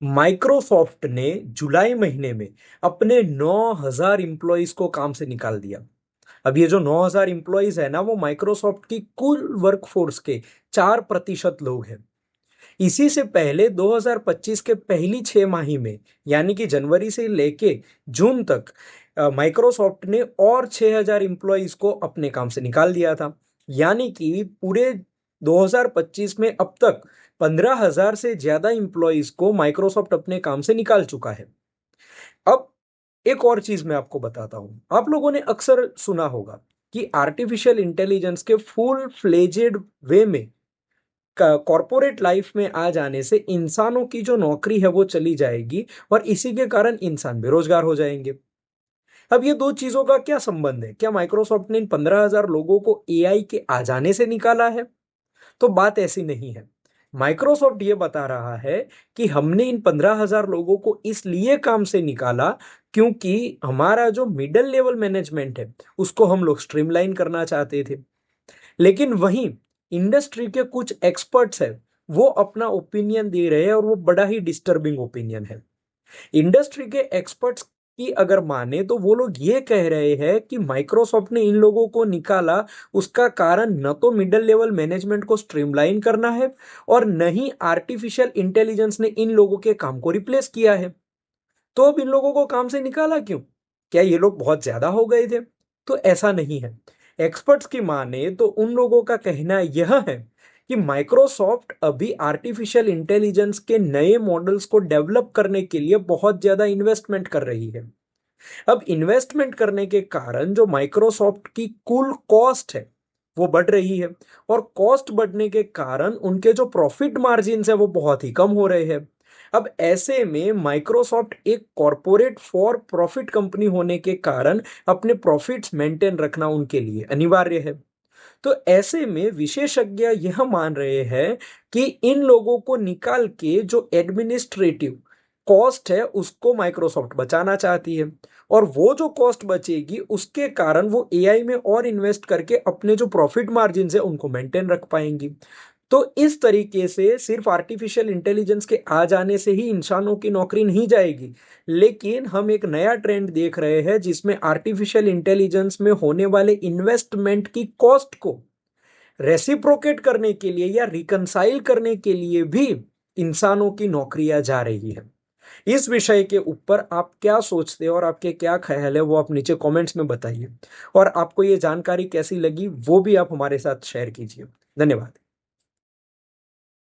Microsoft ने जुलाई महीने में अपने 9,000 इंप्लॉइज को काम से निकाल दिया। अब ये जो 9,000 इंप्लॉइज है ना, वो माइक्रोसॉफ्ट की कुल वर्कफोर्स के 4% लोग हैं। इसी से पहले 2025 के पहली 6 माही में, यानी कि जनवरी से लेके जून तक, माइक्रोसॉफ्ट ने और 6,000 इंप्लॉइज को अपने काम से निकाल दिया था। यानी कि पूरे 2025 में अब तक 15,000 से ज्यादा इंप्लॉइज को माइक्रोसॉफ्ट अपने काम से निकाल चुका है। अब एक और चीज मैं आपको बताता हूं। आप लोगों ने अक्सर सुना होगा कि आर्टिफिशियल इंटेलिजेंस के फुल फ्लेजेड वे में कॉरपोरेट लाइफ में आ जाने से इंसानों की जो नौकरी है वो चली जाएगी और इसी के कारण इंसान बेरोजगार हो जाएंगे। अब ये दो चीजों का क्या संबंध है? क्या माइक्रोसॉफ्ट ने इन 15,000 लोगों को एआई के आ जाने से निकाला है? तो बात ऐसी नहीं है। माइक्रोसॉफ्ट ये बता रहा है कि हमने इन 15,000 लोगों को इसलिए काम से निकाला क्योंकि हमारा जो मिडिल लेवल मैनेजमेंट है उसको हम लोग स्ट्रीमलाइन करना चाहते थे। लेकिन वहीं इंडस्ट्री के कुछ एक्सपर्ट्स हैं, वो अपना ओपिनियन दे रहे हैं और वो बड़ा ही डिस्टर्बिंग ओपिनियन है। इंडस्ट्री के एक्सपर्ट्स की अगर माने तो वो लोग ये कह रहे हैं कि माइक्रोसॉफ्ट ने इन लोगों को निकाला, उसका कारण न तो मिडिल लेवल मैनेजमेंट को स्ट्रीमलाइन करना है और न ही आर्टिफिशियल इंटेलिजेंस ने इन लोगों के काम को रिप्लेस किया है। तो अब इन लोगों को काम से निकाला क्यों? क्या ये लोग बहुत ज्यादा हो गए थे? तो ऐसा नहीं है। एक्सपर्ट्स की माने तो उन लोगों का कहना यह है कि माइक्रोसॉफ्ट अभी आर्टिफिशियल इंटेलिजेंस के नए मॉडल्स को डेवलप करने के लिए बहुत ज्यादा इन्वेस्टमेंट कर रही है। अब इन्वेस्टमेंट करने के कारण जो माइक्रोसॉफ्ट की कुल कॉस्ट है वो बढ़ रही है और कॉस्ट बढ़ने के कारण उनके जो प्रॉफिट मार्जिन है वो बहुत ही कम हो रहे हैं। अब ऐसे में माइक्रोसॉफ्ट एक कॉरपोरेट फॉर प्रॉफिट कंपनी होने के कारण अपने प्रॉफिट्स मेंटेन रखना उनके लिए अनिवार्य है। तो ऐसे में विशेषज्ञ यह मान रहे हैं कि इन लोगों को निकाल के जो एडमिनिस्ट्रेटिव कॉस्ट है उसको माइक्रोसॉफ्ट बचाना चाहती है और वो जो कॉस्ट बचेगी उसके कारण वो एआई में और इन्वेस्ट करके अपने जो प्रॉफिट मार्जिन है उनको मेंटेन रख पाएंगी। तो इस तरीके से सिर्फ आर्टिफिशियल इंटेलिजेंस के आ जाने से ही इंसानों की नौकरी नहीं जाएगी, लेकिन हम एक नया ट्रेंड देख रहे हैं जिसमें आर्टिफिशियल इंटेलिजेंस में होने वाले इन्वेस्टमेंट की कॉस्ट को रेसिप्रोकेट करने के लिए या रिकंसाइल करने के लिए भी इंसानों की नौकरियां जा रही है। इस विषय के ऊपर आप क्या सोचते हैं और आपके क्या ख्याल है वो आप नीचे कमेंट्स में बताइए और आपको ये जानकारी कैसी लगी वो भी आप हमारे साथ शेयर कीजिए। धन्यवाद।